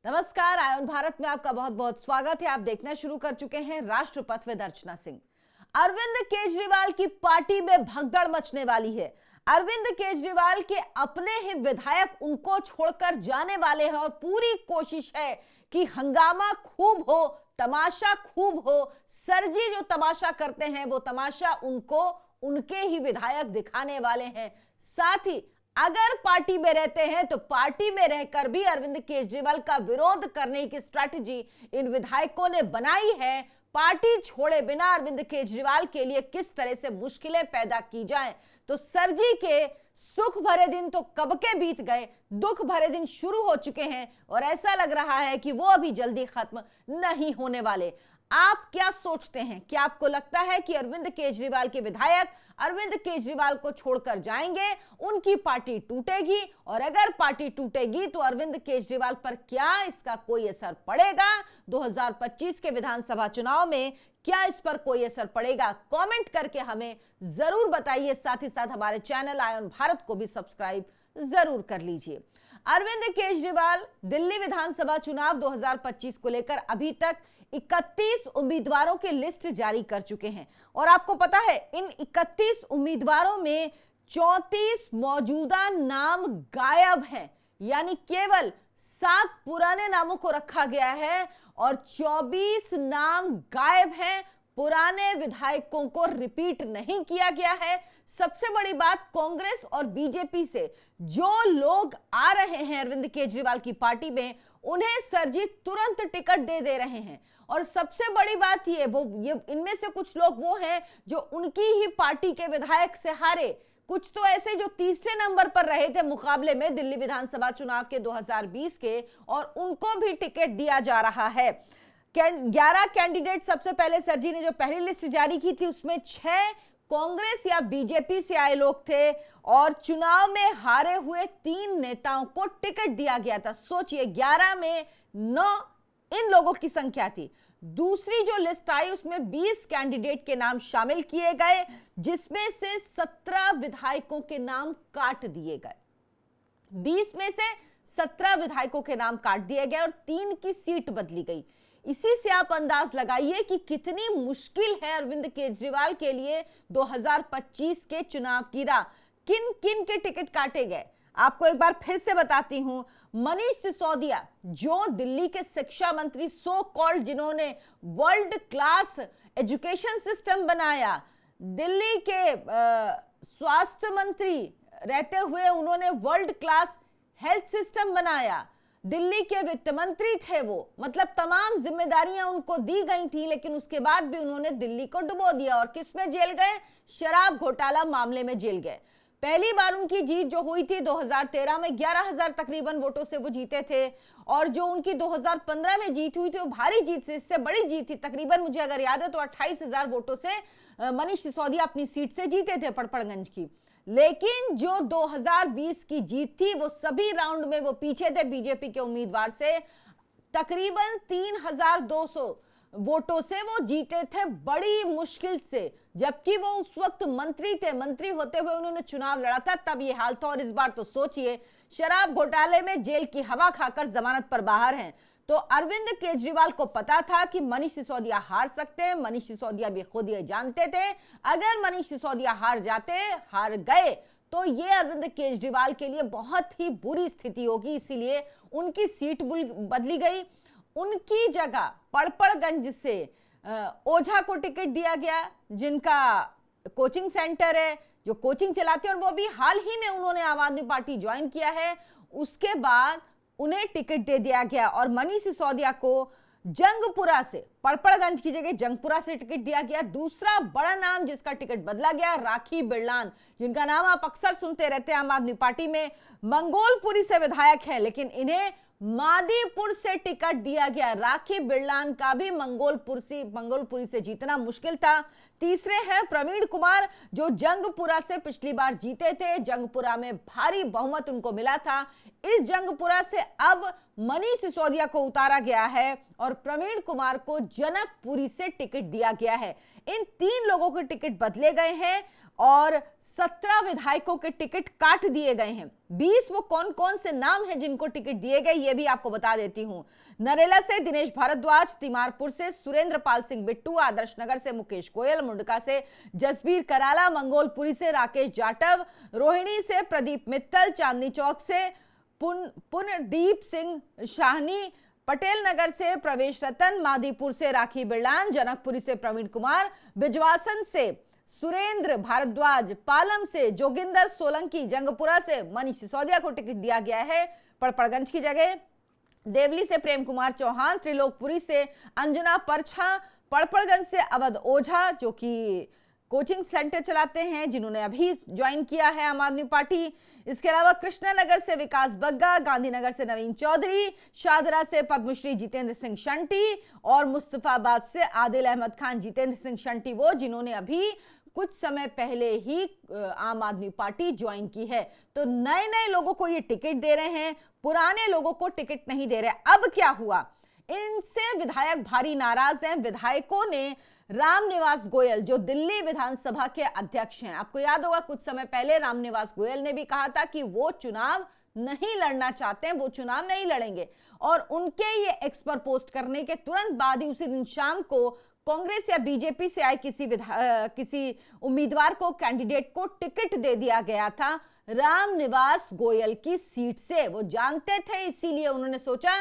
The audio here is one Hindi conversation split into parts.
नमस्कार, आयन भारत में आपका बहुत बहुत स्वागत है। आप देखना शुरू कर चुके हैं राष्ट्रपथ विद अर्चना सिंह। अरविंद केजरीवाल की पार्टी में भगदड़ मचने वाली है। अरविंद केजरीवाल के अपने ही विधायक उनको छोड़कर जाने वाले हैं और पूरी कोशिश है कि हंगामा खूब हो, तमाशा खूब हो। सरजी जो तमाशा करते हैं वो तमाशा उनको उनके ही विधायक दिखाने वाले हैं। साथ ही अगर पार्टी में रहते हैं तो पार्टी में रहकर भी अरविंद केजरीवाल का विरोध करने की स्ट्रैटेजी इन विधायकों ने बनाई है। पार्टी छोड़े बिना अरविंद केजरीवाल के लिए किस तरह से मुश्किलें पैदा की जाएं। तो सरजी के सुख भरे दिन तो कब के बीत गए, दुख भरे दिन शुरू हो चुके हैं और ऐसा लग रहा है कि वो अभी जल्दी खत्म नहीं होने वाले। आप क्या सोचते हैं? क्या आपको लगता है कि अरविंद केजरीवाल के विधायक अरविंद केजरीवाल को छोड़कर जाएंगे, उनकी पार्टी टूटेगी? और अगर पार्टी टूटेगी तो अरविंद केजरीवाल पर क्या इसका कोई असर पड़ेगा? 2025 के विधानसभा चुनाव में क्या इस पर कोई असर पड़ेगा? कमेंट करके हमें जरूर बताइए। साथ ही साथ हमारे चैनल आयन भारत को भी सब्सक्राइब जरूर कर लीजिए। अरविंद केजरीवाल दिल्ली विधानसभा चुनाव 2025 को लेकर अभी तक 31 उम्मीदवारों की लिस्ट जारी कर चुके हैं और आपको पता है इन 31 उम्मीदवारों में 34 मौजूदा नाम गायब हैं, यानी केवल 7 पुराने नामों को रखा गया है और 24 नाम गायब हैं। पुराने विधायकों को रिपीट नहीं किया गया है। सबसे बड़ी बात, कांग्रेस और बीजेपी से जो लोग आ रहे हैं अरविंद केजरीवाल की पार्टी में, उन्हें सरजी तुरंत टिकट दे रहे हैं। और सबसे बड़ी बात ये इनमें से कुछ लोग वो हैं जो उनकी ही पार्टी के विधायक से हारे, कुछ तो ऐसे जो तीसरे नंबर पर रहे थे मुकाबले में दिल्ली विधानसभा चुनाव के 2020 के, और उनको भी टिकट दिया जा रहा है। 11 कैंडिडेट सबसे पहले सरजी ने जो पहली लिस्ट जारी की थी उसमें 6 कांग्रेस या बीजेपी से आए लोग थे और चुनाव में हारे हुए 3 नेताओं को टिकट दिया गया था। सोचिए, 11 में 9 इन लोगों की संख्या थी। दूसरी जो लिस्ट आई उसमें 20 कैंडिडेट के नाम शामिल किए गए, जिसमें से 17 विधायकों के नाम काट दिए गए। 20 में से 17 विधायकों के नाम काट दिए गए और 3 की सीट बदली गई। इसी से आप अंदाज लगाइए कि कितनी मुश्किल है अरविंद केजरीवाल के लिए 2025 के चुनाव की राह। किन किन के टिकट काटे गए आपको एक बार फिर से बताती हूं। मनीष सिसोदिया, जो दिल्ली के शिक्षा मंत्री सो कॉल्ड, जिन्होंने वर्ल्ड क्लास एजुकेशन सिस्टम बनाया, दिल्ली के स्वास्थ्य मंत्री रहते हुए उन्होंने वर्ल्ड क्लास हेल्थ सिस्टम बनाया, दिल्ली के वित्त मंत्री थे वो, मतलब तमाम जिम्मेदारियां उनको दी गई थी, लेकिन उसके बाद भी उन्होंने दिल्ली को डुबो दिया और किसमें जेल गए? शराब घोटाला मामले में जेल गए। पहली बार उनकी जीत जो हुई थी 2013 में 11,000 तकरीबन वोटों से वो जीते थे, और जो उनकी 2015 में जीत हुई थी वो भारी जीत से, इससे बड़ी जीत थी, तकरीबन मुझे अगर याद है तो 28,000 वोटों से मनीष सिसोदिया अपनी सीट से जीते थे पड़पड़गंज की। लेकिन जो 2020 की जीत थी वो सभी राउंड में वो पीछे थे बीजेपी के उम्मीदवार से, तकरीबन 3,200 वोटों से वो जीते थे बड़ी मुश्किल से, जबकि वो उस वक्त मंत्री थे। मंत्री होते हुए उन्होंने चुनाव लड़ा था, तब ये हाल था। और इस बार तो सोचिए, शराब घोटाले में जेल की हवा खाकर जमानत पर बाहर हैं। तो अरविंद केजरीवाल को पता था कि मनीष सिसोदिया हार सकते हैं। मनीष सिसोदिया भी खुद ये जानते थे, अगर मनीष सिसोदिया हार गए तो ये अरविंद केजरीवाल के लिए बहुत ही बुरी स्थिति होगी। इसीलिए उनकी सीट बदली गई। उनकी जगह पड़पड़गंज से ओझा को टिकट दिया गया, जिनका कोचिंग सेंटर है, जो कोचिंग चलाते हैं, और वो भी हाल ही में उन्होंने आम आदमी पार्टी ज्वाइन किया है। उसके बाद उन्हें टिकट दे दिया गया और मनीष सिसोदिया को जंगपुरा से, पड़पड़गंज की जगह जंगपुरा से टिकट दिया गया। दूसरा बड़ा नाम जिसका टिकट बदला गया, राखी बिरलान, जिनका नाम आप अक्सर सुनते रहते हैं आम आदमी पार्टी में, मंगोलपुरी से विधायक है, लेकिन इन्हें मादीपुर से टिकट दिया गया। राखी बिरलान का भी मंगोलपुरी से जीतना मुश्किल था। तीसरे हैं प्रवीण कुमार, जो जंगपुरा से पिछली बार जीते थे, जंगपुरा में भारी बहुमत उनको मिला था। इस जंगपुरा से अब मनीष सिसोदिया को उतारा गया है और प्रवीण कुमार को जनकपुरी से टिकट दिया गया है। इन 3 लोगों के टिकट बदले गए हैं और 17 विधायकों के टिकट काट दिए गए हैं। 20 वो कौन कौन से नाम हैं जिनको टिकट दिए गए, ये भी आपको बता देती हूं। नरेला से दिनेश भारद्वाज, तिमारपुर से सुरेंद्र पाल सिंह बिट्टू, आदर्श नगर से मुकेश गोयल, मुंडका से जसबीर कराला, मंगोलपुरी से राकेश जाटव, रोहिणी से प्रदीप मित्तल, चांदनी चौक से पुनर्दीप सिंह शाहनी, पटेल नगर से प्रवेश रतन, मादीपुर से राखी बिरलान, जनकपुरी से प्रवीण कुमार, बिजवासन से सुरेंद्र भारद्वाज, पालम से जोगिंदर सोलंकी, जंगपुरा से मनीष सिसोदिया को टिकट दिया गया है पड़पड़गंज की जगह, देवली से प्रेम कुमार चौहान, त्रिलोकपुरी से अंजना परछा, पड़पड़गंज से अवध ओझा जो कि कोचिंग सेंटर चलाते हैं, जिन्होंने अभी ज्वाइन किया है आम आदमी पार्टी। इसके अलावा कृष्णानगर से विकास बग्गा, गांधीनगर से नवीन चौधरी, शादरा से पद्मश्री जितेंद्र सिंह शंटी और मुस्तफाबाद से आदिल अहमद खान। जितेंद्र सिंह शंटी वो जिन्होंने अभी कुछ समय पहले ही आम आदमी पार्टी ज्वाइन की है। तो नए नए लोगों को ये टिकट दे रहे हैं, पुराने लोगों को टिकट नहीं दे रहे। अब क्या हुआ, इनसे विधायक भारी नाराज हैं। विधायकों ने रामनिवास गोयल जो दिल्ली विधानसभा के अध्यक्ष हैं, आपको याद होगा कुछ समय पहले रामनिवास गोयल ने भी कहा था कि वो चुनाव नहीं लड़ना चाहते हैं, वो चुनाव नहीं लड़ेंगे। और उनके ये एक्सपर पोस्ट करने के तुरंत बाद ही उसी दिन शाम को कांग्रेस या बीजेपी से आए किसी उम्मीदवार को, कैंडिडेट को टिकट दे दिया गया था रामनिवास गोयल की सीट से। वो जानते थे, इसीलिए उन्होंने सोचा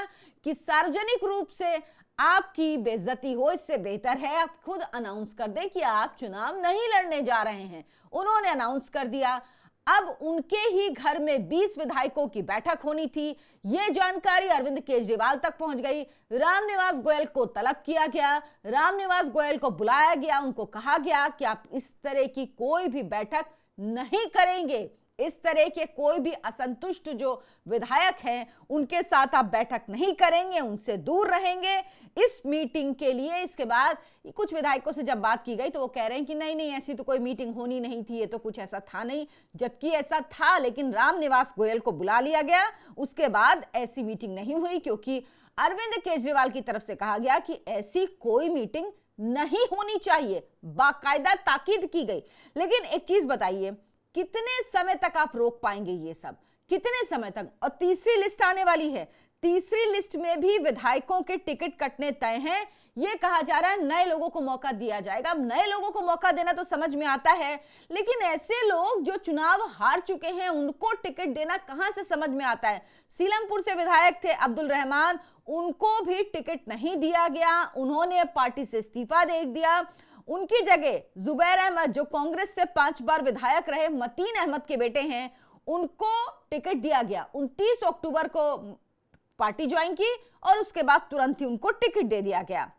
कि सार्वजनिक रूप से आपकी बेइज्जती हो, इससे बेहतर है आप खुद अनाउंस कर दें कि आप चुनाव नहीं लड़ने जा रहे हैं। उन्होंने अनाउंस कर दिया। अब उनके ही घर में 20 विधायकों की बैठक होनी थी। यह जानकारी अरविंद केजरीवाल तक पहुंच गई। रामनिवास गोयल को तलब किया गया, रामनिवास गोयल को बुलाया गया, उनको कहा गया कि आप इस तरह की कोई भी बैठक नहीं करेंगे, इस तरह के कोई भी असंतुष्ट जो विधायक हैं उनके साथ आप बैठक नहीं करेंगे, उनसे दूर रहेंगे इस मीटिंग के लिए। इसके बाद कुछ विधायकों से जब बात की गई तो वो कह रहे हैं कि नहीं नहीं ऐसी तो कोई मीटिंग होनी नहीं थी, ये तो कुछ ऐसा था नहीं, जबकि ऐसा था, लेकिन रामनिवास गोयल को बुला लिया गया। उसके बाद ऐसी मीटिंग नहीं हुई क्योंकि अरविंद केजरीवाल की तरफ से कहा गया कि ऐसी कोई मीटिंग नहीं होनी चाहिए, बाकायदा ताकीद की गई। लेकिन एक चीज बताइए, कितने समय तक आप रोक पाएंगे ये सब, कितने समय तक? और तीसरी लिस्ट आने वाली है, तीसरी लिस्ट में भी विधायकों के टिकट कटने तय हैं। ये कहा जा रहा है नए लोगों को मौका दिया जाएगा। अब नए लोगों को मौका देना तो समझ में आता है, लेकिन ऐसे लोग जो चुनाव हार चुके हैं उनको टिकट देना कहां से समझ में आता है? सीलमपुर से विधायक थे अब्दुल रहमान, उनको भी टिकट नहीं दिया गया, उन्होंने पार्टी से इस्तीफा दे दिया। उनकी जगह जुबैर अहमद जो कांग्रेस से 5 बार विधायक रहे, मतीन अहमद के बेटे हैं, उनको टिकट दिया गया। 29 अक्टूबर को पार्टी ज्वाइन की और उसके बाद तुरंत ही उनको टिकट दे दिया गया।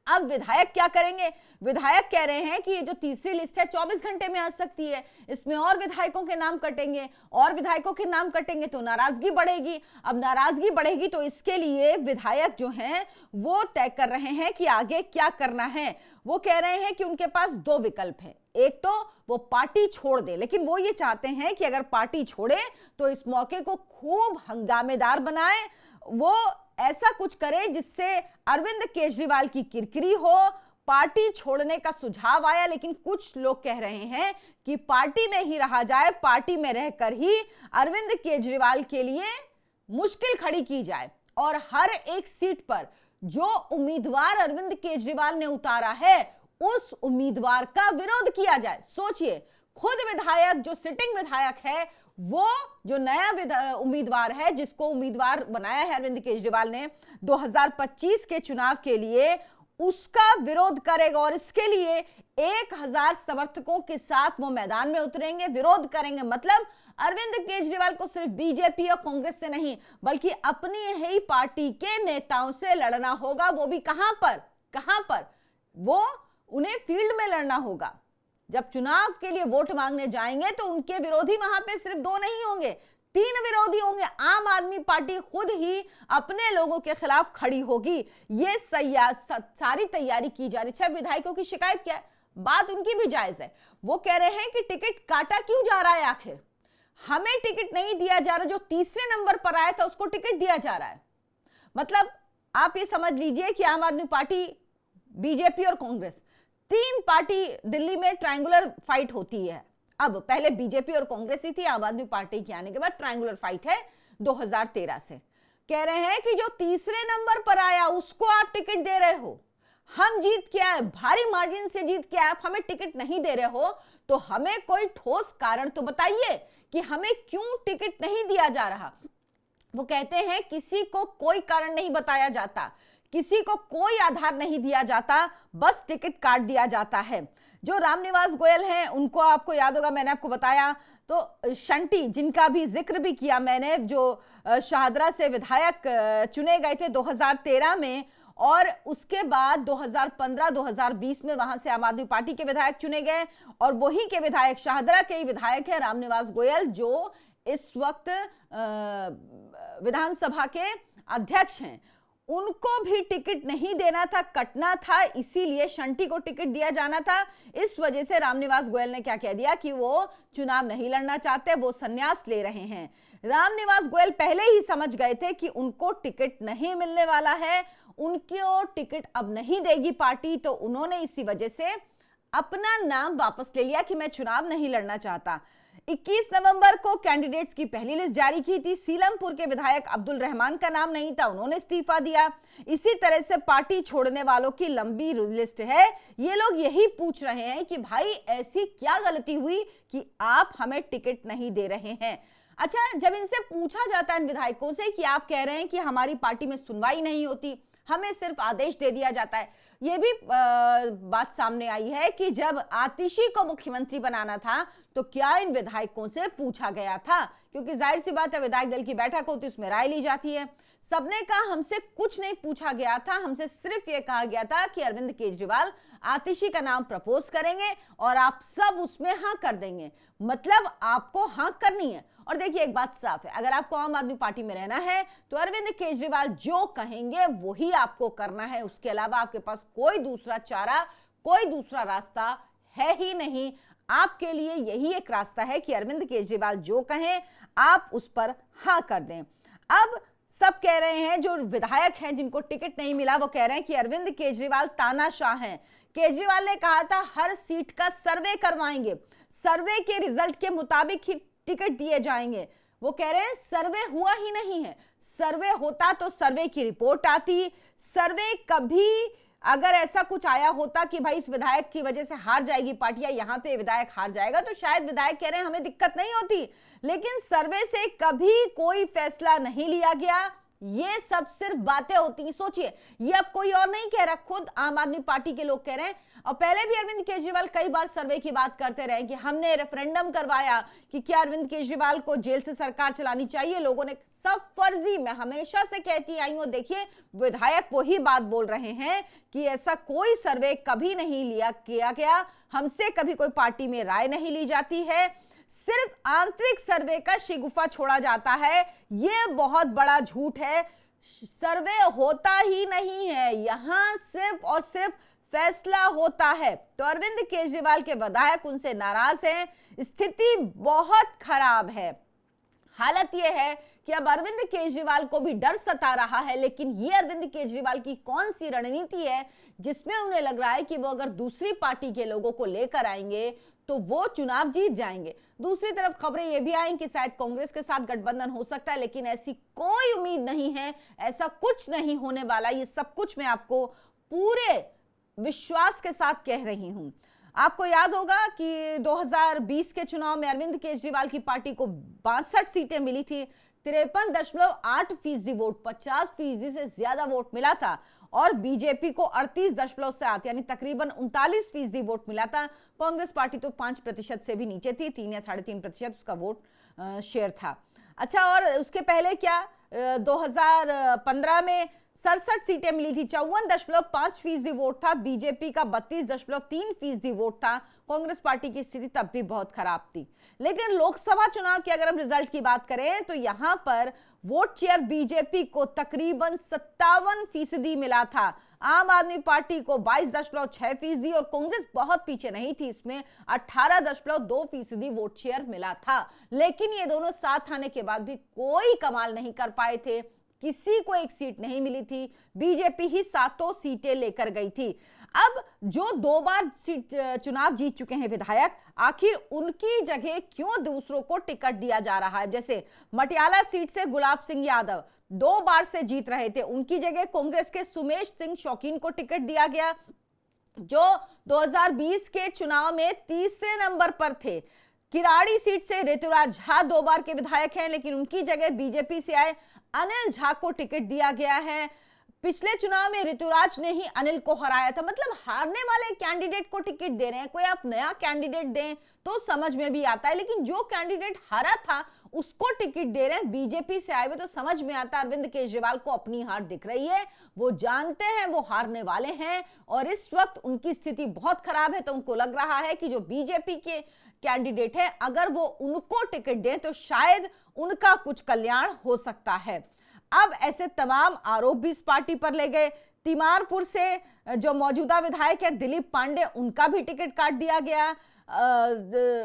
अब विधायक क्या करेंगे? विधायक कह रहे हैं कि ये जो तीसरी लिस्ट है 24 घंटे में आ सकती है, इसमें और विधायकों के नाम कटेंगे, और विधायकों के नाम कटेंगे तो नाराजगी बढ़ेगी। अब नाराजगी बढ़ेगी तो इसके लिए विधायक जो हैं वो तय कर रहे हैं कि आगे क्या करना है। वो कह रहे हैं कि उनके पास 2 विकल्प हैं। एक तो वो पार्टी छोड़ दे, लेकिन वो ये चाहते हैं कि अगर पार्टी छोड़े तो इस मौके को खूब हंगामेदार बनाए, वो ऐसा कुछ करे जिससे अरविंद केजरीवाल की किरकिरी हो, पार्टी छोड़ने का सुझाव आया। लेकिन कुछ लोग कह रहे हैं कि पार्टी में ही रहा जाए, पार्टी में रहकर ही अरविंद केजरीवाल के लिए मुश्किल खड़ी की जाए और हर एक सीट पर जो उम्मीदवार अरविंद केजरीवाल ने उतारा है उस उम्मीदवार का विरोध किया जाए। सोचिए, खुद विधायक जो सिटिंग विधायक है, वो जो नया उम्मीदवार है जिसको उम्मीदवार बनाया है अरविंद केजरीवाल ने 2025 के चुनाव के लिए, उसका विरोध करेगा और इसके लिए 1000 समर्थकों के साथ वो मैदान में उतरेंगे, विरोध करेंगे। मतलब अरविंद केजरीवाल को सिर्फ बीजेपी और कांग्रेस से नहीं बल्कि अपनी ही पार्टी के नेताओं से लड़ना होगा। वो भी कहां पर? वो उन्हें फील्ड में लड़ना होगा। जब चुनाव के लिए वोट मांगने जाएंगे तो उनके विरोधी वहां पे सिर्फ 2 नहीं होंगे, 3 विरोधी होंगे। आम आदमी पार्टी खुद ही अपने लोगों के खिलाफ खड़ी होगी। ये सारी तैयारी की जा रही है। विधायकों की शिकायत क्या है? बात उनकी भी जायज है। वो कह रहे हैं कि टिकट काटा क्यों जा रहा है, आखिर हमें टिकट नहीं दिया जा रहा, जो तीसरे नंबर पर आया था उसको टिकट दिया जा रहा है। मतलब आप ये समझ लीजिए कि आम आदमी पार्टी, बीजेपी और कांग्रेस, तीन पार्टी दिल्ली में ट्रायंगुलर फाइट होती है। अब पहले बीजेपी और कांग्रेस ही थी, आम आदमी पार्टी के आने के बाद ट्रायंगुलर फाइट है 2013 से। कह रहे हैं कि जो तीसरे नंबर पर आया उसको आप टिकट दे रहे हो, हम जीत के आए, भारी मार्जिन से जीत के आए, आप हमें टिकट नहीं दे रहे हो, तो हमें कोई ठोस कारण तो बताइए कि हमें क्यों टिकट नहीं दिया जा रहा। वो कहते हैं किसी को कोई कारण नहीं बताया जाता, किसी को कोई आधार नहीं दिया जाता, बस टिकट काट दिया जाता है। जो रामनिवास गोयल हैं, उनको आपको याद होगा, मैंने आपको बताया, तो शंटी, जिनका भी जिक्र भी किया मैंने, जो शाहदरा से विधायक चुने गए थे 2013 में, और उसके बाद 2015-2020 में वहां से आम आदमी पार्टी के विधायक चुने गए, और वही के विधायक, शाहदरा के ही विधायक है रामनिवास गोयल, जो इस वक्त विधानसभा के अध्यक्ष हैं। उनको भी टिकट नहीं देना था, कटना था, इसीलिए शंटी को टिकट दिया जाना था। इस वजह से रामनिवास गोयल ने क्या कह दिया कि वो चुनाव नहीं लड़ना चाहते, वो संन्यास ले रहे हैं। रामनिवास गोयल पहले ही समझ गए थे कि उनको टिकट नहीं मिलने वाला है, उनको टिकट अब नहीं देगी पार्टी, तो उन्होंने इसी वजह से अपना नाम वापस ले लिया कि मैं चुनाव नहीं लड़ना चाहता। 21 नवंबर को कैंडिडेट्स की पहली लिस्ट जारी की थी। सीलमपुर के विधायक अब्दुल रहमान का नाम नहीं था, उन्होंने इस्तीफा दिया। इसी तरह से पार्टी छोड़ने वालों की लंबी लिस्ट है। ये लोग यही पूछ रहे हैं कि भाई ऐसी क्या गलती हुई कि आप हमें टिकट नहीं दे रहे हैं। अच्छा, जब इनसे पूछा जाता है इन विधायकों से कि आप कह रहे हैं कि हमारी पार्टी में सुनवाई नहीं होती, हमें सिर्फ आदेश दे दिया जाता है, यह भी बात सामने आई है कि जब आतिशी को मुख्यमंत्री बनाना था तो क्या इन विधायकों से पूछा गया था, क्योंकि जाहिर सी बात है विधायक दल की बैठक होती है, उसमें राय ली जाती है। सबने कहा हमसे कुछ नहीं पूछा गया था, हमसे सिर्फ ये कहा गया था कि अरविंद केजरीवाल आतिशी का नाम प्रपोज करेंगे और आप सब उसमें हाँ कर देंगे, मतलब आपको हाँ करनी है। और देखिए एक बात साफ है, अगर आपको आम आदमी पार्टी में रहना है तो अरविंद केजरीवाल जो कहेंगे वही आपको करना है, उसके अलावा आपके पास कोई दूसरा चारा, कोई दूसरा रास्ता है ही नहीं। आपके लिए यही एक रास्ता है कि अरविंद केजरीवाल जो कहें आप उस पर हाँ कर दें। अब सब कह रहे हैं, जो विधायक हैं जिनको टिकट नहीं मिला, वो कह रहे हैं कि अरविंद केजरीवाल तानाशाह हैं। केजरीवाल ने कहा था हर सीट का सर्वे करवाएंगे, सर्वे के रिजल्ट के मुताबिक ही टिकट दिए जाएंगे। वो कह रहे हैं सर्वे हुआ ही नहीं है, सर्वे होता तो सर्वे की रिपोर्ट आती, सर्वे कभी अगर ऐसा कुछ आया होता कि भाई इस विधायक की वजह से हार जाएगी पार्टी या यहाँ पे विधायक हार जाएगा, तो शायद विधायक कह रहे हैं हमें दिक्कत नहीं होती, लेकिन सर्वे से कभी कोई फैसला नहीं लिया गया। ये सब सिर्फ बातें होती हैं। सोचिए, ये अब कोई और नहीं कह रहा, खुद आम आदमी पार्टी के लोग कह रहे हैं। और पहले भी अरविंद केजरीवाल कई बार सर्वे की बात करते रहे कि हमने रेफरेंडम करवाया कि क्या अरविंद केजरीवाल को जेल से सरकार चलानी चाहिए, लोगों ने सब फर्जी, मैं हमेशा से कहती आई हूं। देखिए विधायक वही बात बोल रहे हैं कि ऐसा कोई सर्वे कभी नहीं किया गया, हमसे कभी कोई पार्टी में राय नहीं ली जाती है, सिर्फ आंतरिक सर्वे का शिगुफा छोड़ा जाता है। यह बहुत बड़ा झूठ है, सर्वे होता ही नहीं है, यहां सिर्फ और सिर्फ फैसला होता है। तो अरविंद केजरीवाल के विधायक उनसे नाराज हैं, स्थिति बहुत खराब है। हालत यह है कि अब अरविंद केजरीवाल को भी डर सता रहा है, लेकिन ये अरविंद केजरीवाल की कौन सी रणनीति है जिसमें उन्हें लग रहा है कि वो अगर दूसरी पार्टी के लोगों को लेकर आएंगे तो वो चुनाव जीत जाएंगे। दूसरी तरफ खबरें ये भी आई कि शायद कांग्रेस के साथ गठबंधन हो सकता है, लेकिन ऐसी कोई उम्मीद नहीं है, ऐसा कुछ नहीं होने वाला। ये सब कुछ मैं आपको पूरे विश्वास के साथ कह रही हूं। आपको याद होगा कि 2020 के चुनाव में अरविंद केजरीवाल की पार्टी को 62 सीटें मिली थी, 53.8% वोट, 50% से ज्यादा वोट मिला था, और बीजेपी को 38.7 यानी तकरीबन 39% वोट मिला था। कांग्रेस पार्टी तो 5% से भी नीचे थी, 3 या 3.5% उसका वोट शेयर था। अच्छा, और उसके पहले क्या 2015 में 67 सीटें मिली थी, 54.5% वोट था, बीजेपी का 32.3% वोट था। कांग्रेस पार्टी की स्थिति तब भी बहुत खराब थी। लेकिन लोकसभा चुनाव के अगर हम रिजल्ट की बात करें तो यहां पर वोट शेयर बीजेपी को तकरीबन 57% मिला था, आम आदमी पार्टी को 22.6% और कांग्रेस बहुत पीछे नहीं थी, इसमें 18.2% वोट शेयर मिला था। लेकिन ये दोनों साथ आने के बाद भी कोई कमाल नहीं कर पाए थे, किसी को एक सीट नहीं मिली थी, बीजेपी ही सातों सीटें लेकर गई थी। अब जो 2 बार सीट चुनाव जीत चुके हैं विधायक, आखिर उनकी जगह क्यों दूसरों को टिकट दिया जा रहा है? जैसे मटियाला सीट से गुलाब सिंह यादव 2 बार से जीत रहे थे, उनकी जगह कांग्रेस के सुमेश सिंह शौकीन को टिकट दिया गया, जो 2020 के चुनाव में तीसरे नंबर पर थे। किराड़ी सीट से ऋतुराज झा 2 बार के विधायक हैं, लेकिन उनकी जगह बीजेपी से आए अनिल झा को टिकट दिया गया है। पिछले चुनाव में ऋतुराज ने ही अनिल को हराया था। मतलब हारने वाले कैंडिडेट को टिकट दे रहे हैं। कोई आप नया कैंडिडेट दें तो समझ में भी आता है, लेकिन जो कैंडिडेट हारा था उसको टिकट दे रहे हैं बीजेपी से आए हुए, तो समझ में आता है अरविंद केजरीवाल को अपनी हार दिख रही है। वो जानते हैं वो हारने वाले हैं और इस वक्त उनकी स्थिति बहुत खराब है, तो उनको लग रहा है कि जो बीजेपी के कैंडिडेट है, अगर वो उनको टिकट दें तो शायद उनका कुछ कल्याण हो सकता है। अब ऐसे तमाम आरोप भी इस पार्टी पर ले गए। तिमारपुर से जो मौजूदा विधायक है दिलीप पांडे, उनका भी टिकट काट दिया गया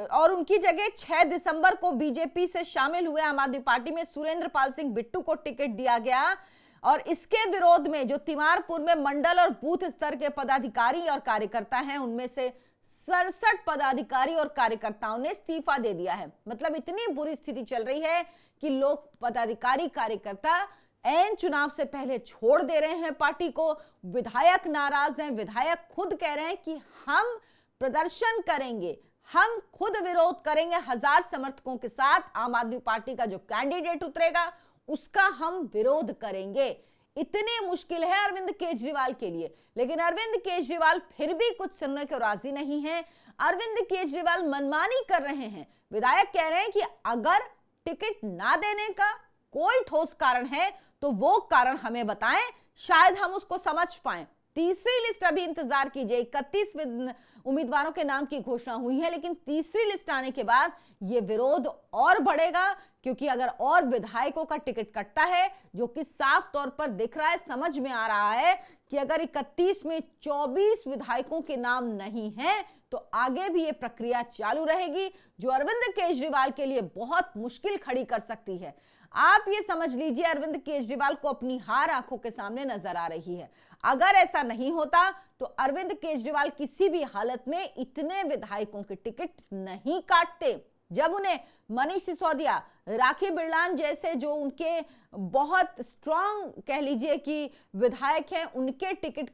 और उनकी जगह 6 दिसंबर को बीजेपी से शामिल हुए आम आदमी पार्टी में सुरेंद्र पाल सिंह बिट्टू को टिकट दिया गया। और इसके विरोध में जो तिमारपुर में मंडल और बूथ स्तर के पदाधिकारी और कार्यकर्ता हैं, उनमें से 67 पदाधिकारी और कार्यकर्ताओं ने इस्तीफा दे दिया है। मतलब इतनी बुरी स्थिति चल रही है कि लोग पदाधिकारी कार्यकर्ता ऐन चुनाव से पहले छोड़ दे रहे हैं पार्टी को। विधायक नाराज हैं, विधायक खुद कह रहे हैं कि हम प्रदर्शन करेंगे, हम खुद विरोध करेंगे, 1000 समर्थकों के साथ आम आदमी पार्टी का जो कैंडिडेट उतरेगा उसका हम विरोध करेंगे। इतनी मुश्किल है अरविंद केजरीवाल के लिए, लेकिन अरविंद केजरीवाल फिर भी कुछ सुनने को राजी नहीं है। अरविंद केजरीवाल मनमानी कर रहे हैं। विधायक कह रहे हैं कि अगर टिकट ना देने का कोई ठोस कारण है तो वो कारण हमें बताएं, शायद हम उसको समझ पाएं। तीसरी लिस्ट अभी इंतजार कीजिए, 31 उम्मीदवारों के नाम की घोषणा हुई है, लेकिन तीसरी लिस्ट आने के बाद ये विरोध और बढ़ेगा, क्योंकि अगर और विधायकों का टिकट कटता है, जो कि साफ तौर पर दिख रहा है, समझ में आ रहा है कि अगर 31 में 24 विधायकों के नाम नहीं है तो आगे भी ये प्रक्रिया चालू रहेगी, जो अरविंद केजरीवाल के लिए बहुत मुश्किल खड़ी कर सकती है। आप ये समझ लीजिए अरविंद केजरीवाल को अपनी हार आंखों के सामने नजर आ रही है। अगर ऐसा नहीं होता तो अरविंद केजरीवाल किसी भी हालत में इतने विधायकों के टिकट नहीं काटते। जब उन्हें मनीष सिसोदिया, राखी बिरलान जैसे जो उनके बहुत स्ट्रांग कह लीजिए कि विधायक हैं, उनके टिकट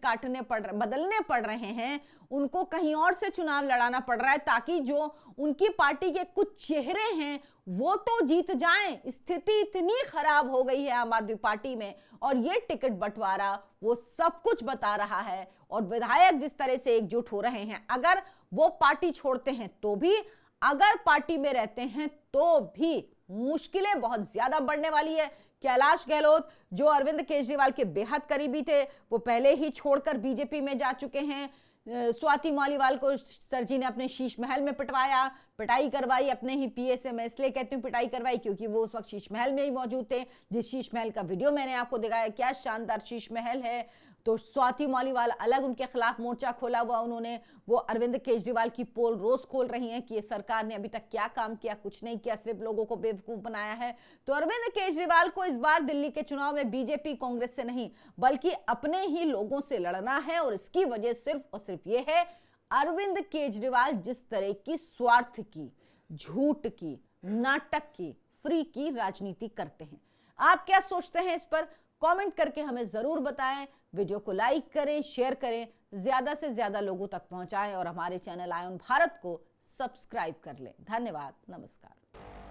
बदलने पड़ रहे हैं, उनको कहीं और से चुनाव लड़ाना पड़ रहा है ताकि जो उनकी पार्टी के कुछ चेहरे हैं वो तो जीत जाएं। स्थिति इतनी खराब हो गई है आम आदमी पार्टी में, और ये टिकट बंटवारा वो सब कुछ बता रहा है। और विधायक जिस तरह से एकजुट हो रहे हैं, अगर वो पार्टी छोड़ते हैं तो भी, अगर पार्टी में रहते हैं तो भी मुश्किलें बहुत ज्यादा बढ़ने वाली है। कैलाश गहलोत जो अरविंद केजरीवाल के बेहद करीबी थे, वो पहले ही छोड़कर बीजेपी में जा चुके हैं। स्वाति मालीवाल को सर जी ने अपने शीश महल में पिटाई करवाई, अपने ही पीए से। मैं इसलिए कहती हूँ पिटाई करवाई क्योंकि वो उस वक्त शीश महल में ही मौजूद थे, जिस शीश महल का वीडियो मैंने आपको दिखाया, क्या शानदार शीश महल है। तो स्वाति मालीवाल अलग उनके खिलाफ मोर्चा खोला हुआ उन्होंने। वो अरविंद केजरीवाल की पोल रोज खोल रही हैं कि ये सरकार ने अभी तक क्या काम किया, कुछ नहीं किया, सिर्फ लोगों को बेवकूफ बनाया है। तो अरविंद केजरीवाल को इस बार दिल्ली के चुनाव में बीजेपी कांग्रेस से नहीं बल्कि अपने ही लोगों से लड़ना है, और इसकी वजह सिर्फ और सिर्फ ये है, अरविंद केजरीवाल जिस तरह की स्वार्थ की, झूठ की, नाटक की, फ्री की राजनीति करते हैं। आप क्या सोचते हैं इस पर? कमेंट करके हमें जरूर बताएं। वीडियो को लाइक करें, शेयर करें, ज्यादा से ज्यादा लोगों तक पहुंचाएं और हमारे चैनल आयोन भारत को सब्सक्राइब कर लें। धन्यवाद, नमस्कार।